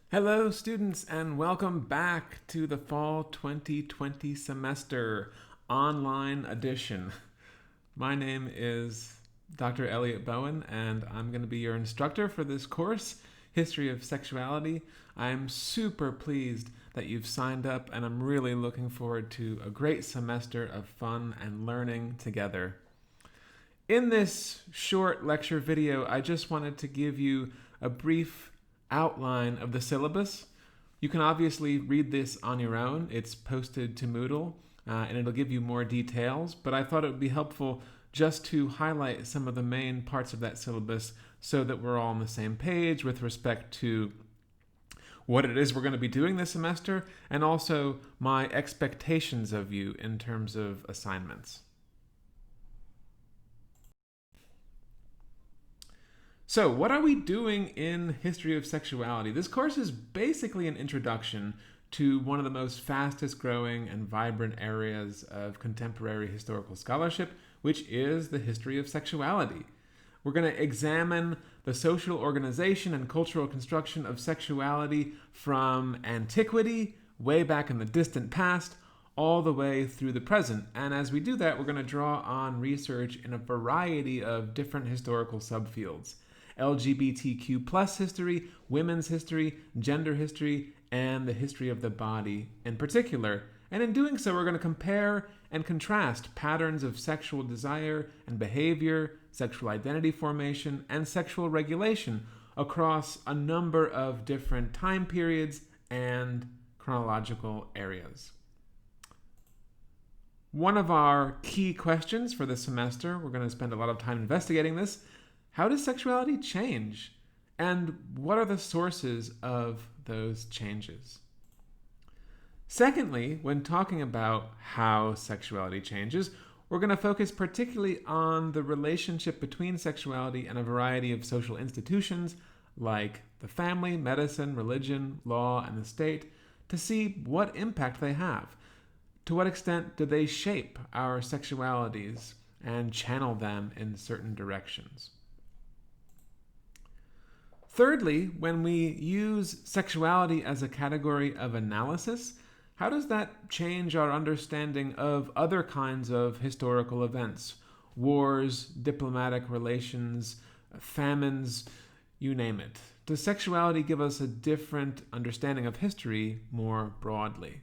Hello, students, and welcome back to the Fall 2020 semester online edition. My name is Dr. Elliot Bowen, and I'm going to be your instructor for this course, History of Sexuality. I'm super pleased that you've signed up, and I'm really looking forward to a great semester of fun and learning together. In this short lecture video, I just wanted to give you a brief outline of the syllabus. You can obviously read this on your own. It's posted to Moodle, and it'll give you more details, but I thought it would be helpful just to highlight some of the main parts of that syllabus so that we're all on the same page with respect to what it is we're going to be doing this semester, and also my expectations of you in terms of assignments. So, what are we doing in History of Sexuality? This course is basically an introduction to one of the most fastest growing and vibrant areas of contemporary historical scholarship, which is the history of sexuality. We're going to examine the social organization and cultural construction of sexuality from antiquity, way back in the distant past, all the way through the present. And as we do that, we're going to draw on research in a variety of different historical subfields. LGBTQ plus history, women's history, gender history, and the history of the body in particular. And in doing so, we're going to compare and contrast patterns of sexual desire and behavior, sexual identity formation, and sexual regulation across a number of different time periods and chronological areas. One of our key questions for this semester, we're going to spend a lot of time investigating this. How does sexuality change? And what are the sources of those changes? Secondly, when talking about how sexuality changes, we're going to focus particularly on the relationship between sexuality and a variety of social institutions like the family, medicine, religion, law, and the state to see what impact they have. To what extent do they shape our sexualities and channel them in certain directions? Thirdly, when we use sexuality as a category of analysis, how does that change our understanding of other kinds of historical events? Wars, diplomatic relations, famines, you name it. Does sexuality give us a different understanding of history more broadly?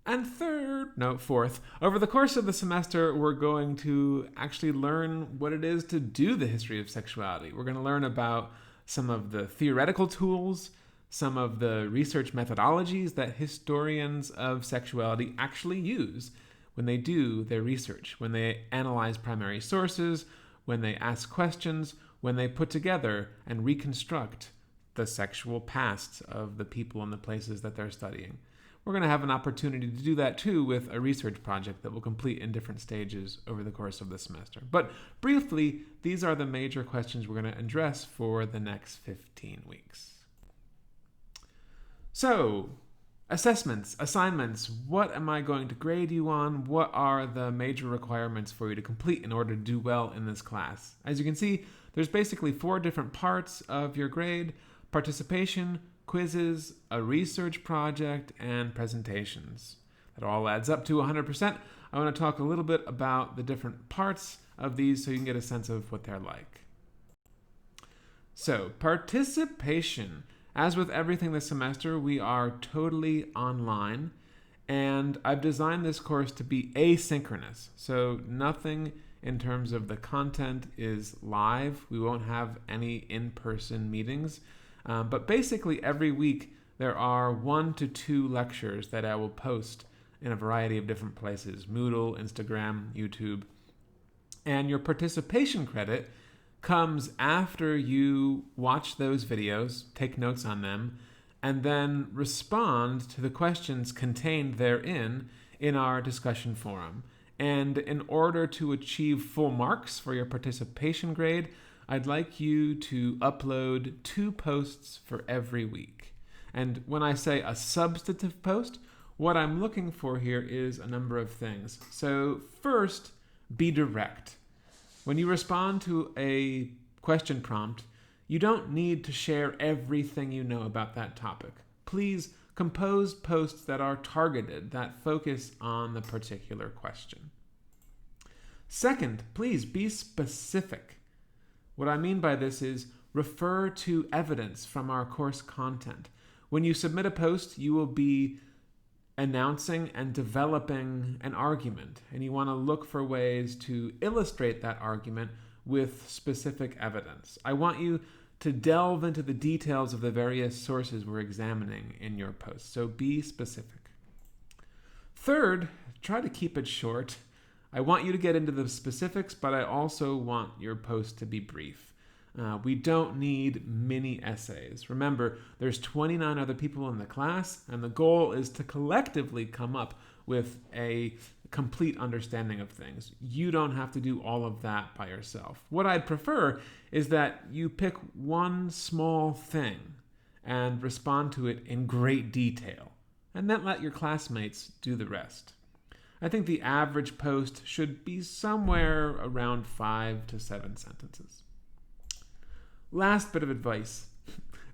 And fourth, over the course of the semester, we're going to actually learn what it is to do the history of sexuality. We're going to learn about some of the theoretical tools, some of the research methodologies that historians of sexuality actually use when they do their research, when they analyze primary sources, when they ask questions, when they put together and reconstruct the sexual pasts of the people and the places that they're studying. We're going to have an opportunity to do that too with a research project that we'll complete in different stages over the course of the semester. But briefly, these are the major questions we're going to address for the next 15 weeks. So, assessments, assignments, what am I going to grade you on? What are the major requirements for you to complete in order to do well in this class? As you can see, there's basically 4 different parts of your grade: participation, quizzes, a research project, and presentations. That all adds up to 100%. I want to talk a little bit about the different parts of these so you can get a sense of what they're like. So, participation. As with everything this semester, we are totally online, and I've designed this course to be asynchronous. So nothing in terms of the content is live. We won't have any in-person meetings. But basically every week there are 1 to 2 lectures that I will post in a variety of different places: Moodle, Instagram, YouTube. And your participation credit comes after you watch those videos, take notes on them, and then respond to the questions contained therein in our discussion forum. And in order to achieve full marks for your participation grade, I'd like you to upload 2 posts for every week. And when I say a substantive post, what I'm looking for here is a number of things. So first, be direct. When you respond to a question prompt, You don't need to share everything you know about that topic. Please compose posts that are targeted, that focus on the particular question. Second, please be specific. What I mean by this is refer to evidence from our course content. When you submit a post, you will be announcing and developing an argument, and you want to look for ways to illustrate that argument with specific evidence. I want you to delve into the details of the various sources we're examining in your post, so be specific. Third, try to keep it short. I want you to get into the specifics, but I also want your post to be brief. We don't need mini essays. Remember, there's 29 other people in the class, and the goal is to collectively come up with a complete understanding of things. You don't have to do all of that by yourself. What I'd prefer is that you pick one small thing and respond to it in great detail, and then let your classmates do the rest. I think the average post should be somewhere around 5 to 7 sentences. Last bit of advice,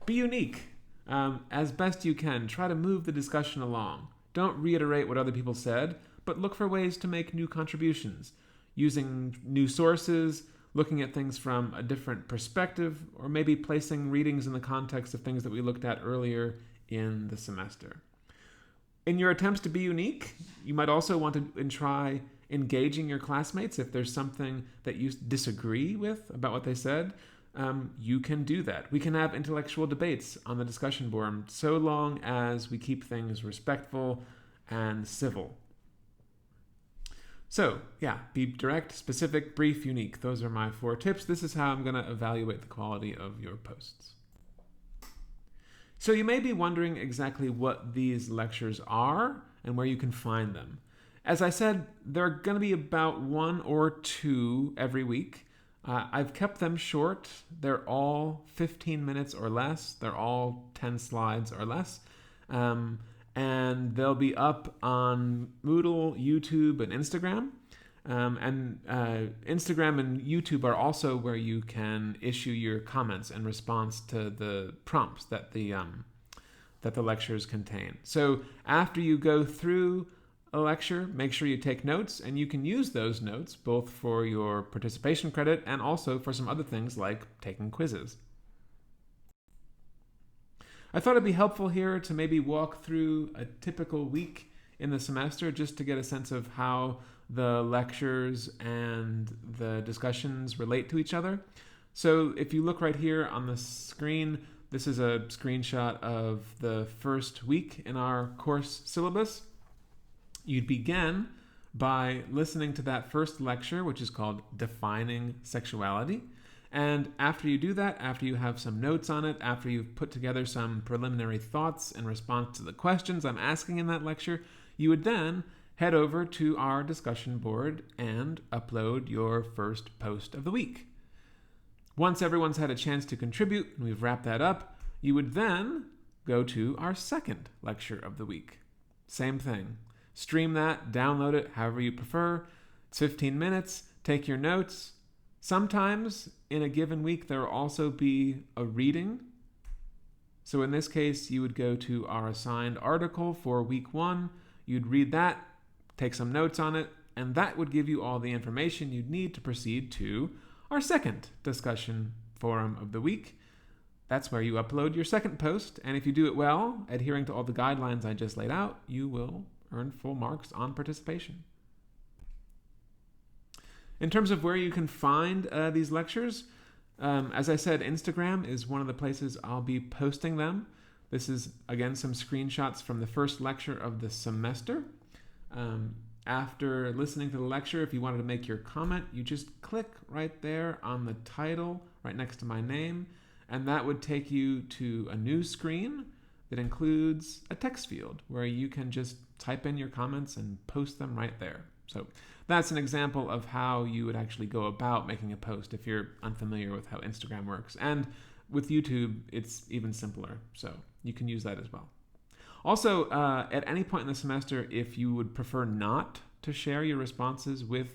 be unique. As best you can, try to move the discussion along. Don't reiterate what other people said, but look for ways to make new contributions, using new sources, looking at things from a different perspective, or maybe placing readings in the context of things that we looked at earlier in the semester. In your attempts to be unique, you might also want to try engaging your classmates. If there's something that you disagree with about what they said, you can do that. We can have intellectual debates on the discussion board so long as we keep things respectful and civil. So, be direct, specific, brief, unique. Those are my 4 tips. This is how I'm going to evaluate the quality of your posts. So you may be wondering exactly what these lectures are and where you can find them. As I said, there are going to be about 1 or 2 every week. I've kept them short. They're all 15 minutes or less. They're all 10 slides or less. And they'll be up on Moodle, YouTube, and Instagram. Instagram and YouTube are also where you can issue your comments in response to the prompts that the lectures contain. So after you go through a lecture, make sure you take notes, and you can use those notes both for your participation credit and also for some other things like taking quizzes. I thought it'd be helpful here to maybe walk through a typical week in the semester just to get a sense of how the lectures and the discussions relate to each other. So if you look right here on the screen, this is a screenshot of the first week in our course syllabus. You'd begin by listening to that first lecture, which is called Defining Sexuality. And after you do that, after you have some notes on it, after you've put together some preliminary thoughts in response to the questions I'm asking in that lecture, you would then head over to our discussion board and upload your first post of the week. Once everyone's had a chance to contribute and we've wrapped that up, you would then go to our second lecture of the week. Same thing. Stream that, download it, however you prefer. It's 15 minutes. Take your notes. Sometimes in a given week, there will also be a reading. So in this case, you would go to our assigned article for week 1. You'd read that, take some notes on it, and that would give you all the information you'd need to proceed to our second discussion forum of the week. That's where you upload your second post, and if you do it well, adhering to all the guidelines I just laid out, you will earn full marks on participation. In terms of where you can find these lectures, as I said, Instagram is one of the places I'll be posting them. This is, again, some screenshots from the first lecture of the semester. After listening to the lecture, if you wanted to make your comment, you just click right there on the title, right next to my name, and that would take you to a new screen that includes a text field where you can just type in your comments and post them right there. So that's an example of how you would actually go about making a post if you're unfamiliar with how Instagram works. And with YouTube, it's even simpler, so you can use that as well. Also, at any point in the semester, if you would prefer not to share your responses with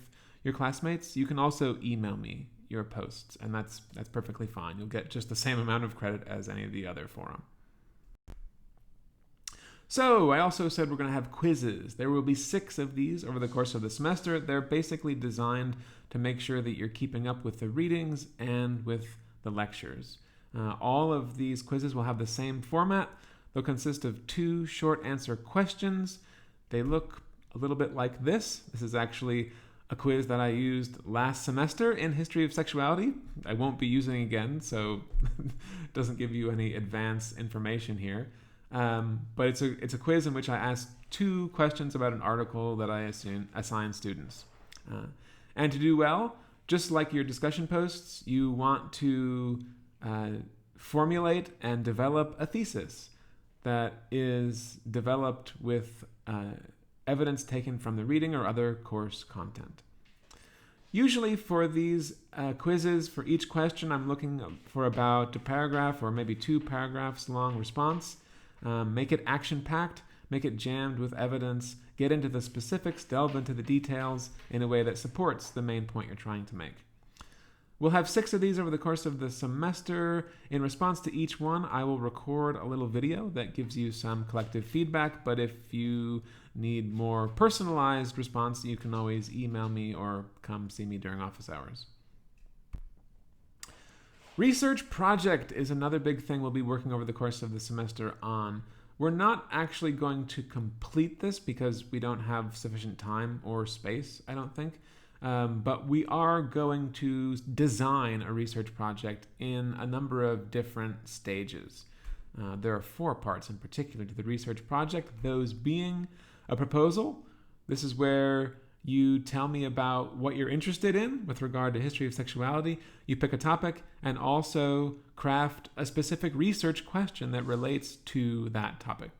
your classmates, you can also email me. your posts, and that's perfectly fine. You'll get just the same amount of credit as any of the other forum. So I also said we're going to have quizzes. There will be 6 of these over the course of the semester. They're basically designed to make sure that you're keeping up with the readings and with the lectures. All of these quizzes will have the same format. They'll consist of 2 short answer questions. They look a little bit like this. This is actually a quiz that I used last semester in History of Sexuality. I won't be using again, so it doesn't give you any advanced information here. But it's a quiz in which I ask 2 questions about an article that I assign students. And to do well, just like your discussion posts, you want to formulate and develop a thesis that is developed with evidence taken from the reading or other course content. Usually for these quizzes, for each question, I'm looking for about a paragraph or maybe 2 paragraphs long response. Make it action-packed, make it jammed with evidence, get into the specifics, delve into the details in a way that supports the main point you're trying to make. We'll have 6 of these over the course of the semester. In response to each one, I will record a little video that gives you some collective feedback, but if you need more personalized response, you can always email me or come see me during office hours. Research project is another big thing we'll be working over the course of the semester on. We're not actually going to complete this because we don't have sufficient time or space, I don't think. But we are going to design a research project in a number of different stages. There are 4 parts in particular to the research project, those being a proposal. This is where you tell me about what you're interested in with regard to history of sexuality. You pick a topic and also craft a specific research question that relates to that topic.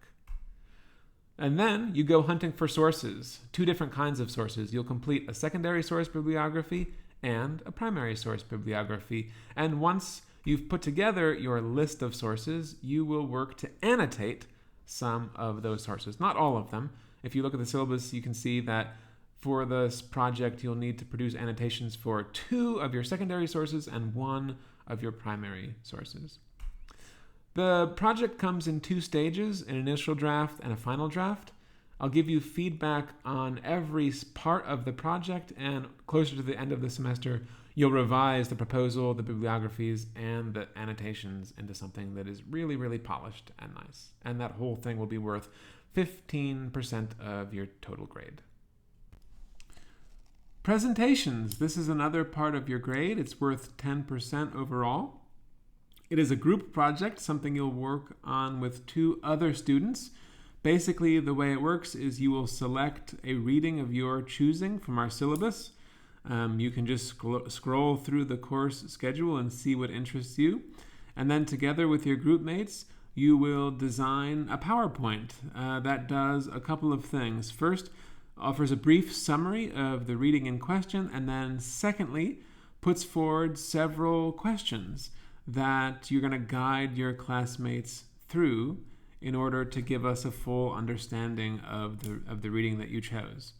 And then you go hunting for sources, 2 different kinds of sources. You'll complete a secondary source bibliography and a primary source bibliography. And once you've put together your list of sources, you will work to annotate some of those sources, not all of them. If you look at the syllabus, you can see that for this project, you'll need to produce annotations for 2 of your secondary sources and 1 of your primary sources. The project comes in 2 stages, an initial draft and a final draft. I'll give you feedback on every part of the project, and closer to the end of the semester, you'll revise the proposal, the bibliographies, and the annotations into something that is really, really polished and nice. And that whole thing will be worth 15% of your total grade. Presentations. This is another part of your grade. It's worth 10% overall. It is a group project, something you'll work on with 2 other students. Basically, the way it works is you will select a reading of your choosing from our syllabus. You can just scroll through the course schedule and see what interests you. And then together with your group mates, you will design a PowerPoint that does a couple of things. First, offers a brief summary of the reading in question, and then secondly, puts forward several questions that you're going to guide your classmates through in order to give us a full understanding of the reading that you chose.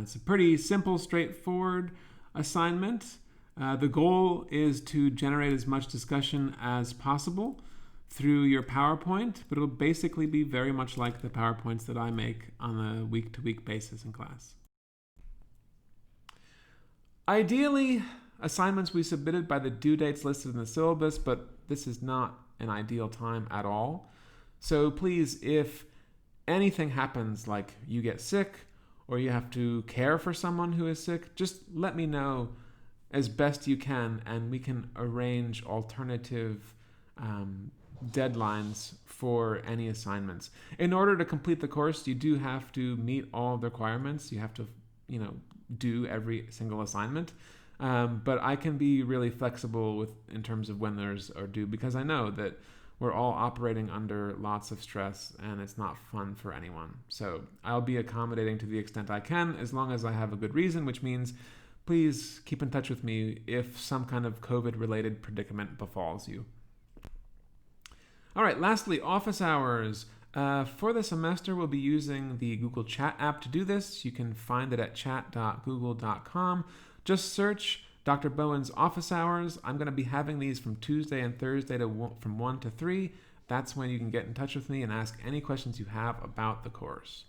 It's a pretty simple, straightforward assignment. The goal is to generate as much discussion as possible through your PowerPoint, but it'll basically be very much like the PowerPoints that I make on a week-to-week basis in class. Ideally, assignments we submitted by the due dates listed in the syllabus, but this is not an ideal time at all. So please, if anything happens, like you get sick or you have to care for someone who is sick, just let me know as best you can, and we can arrange alternative deadlines for any assignments. In order to complete the course, you do have to meet all the requirements. You have to, do every single assignment. But I can be really flexible in terms of when theirs are due, because I know that we're all operating under lots of stress and it's not fun for anyone. So I'll be accommodating to the extent I can, as long as I have a good reason, which means please keep in touch with me if some kind of COVID-related predicament befalls you. All right, lastly, office hours. For the semester, we'll be using the Google Chat app to do this. You can find it at chat.google.com. Just search Dr. Bowen's office hours, I'm going to be having these from Tuesday and Thursday from 1 to 3. That's when you can get in touch with me and ask any questions you have about the course.